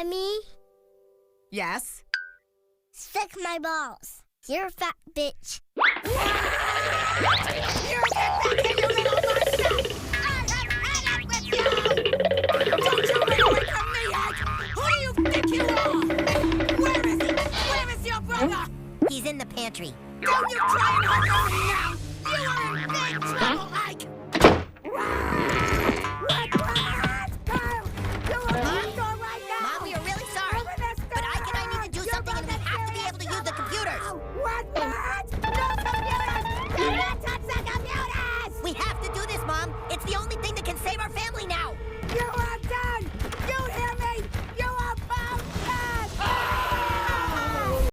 Mommy? Yes? Stick my balls. You're a fat bitch. You get back here, you little monster! I have had it with you! Don't you run away from me, Egg! Who do you think you are? Where is he? Where is your brother? He's in the pantry. Don't you try and hurt him now! You are in big trouble, Egg! Mom, we are really sorry. But Ike and I need to do something, and we have to be able to use the computers. What?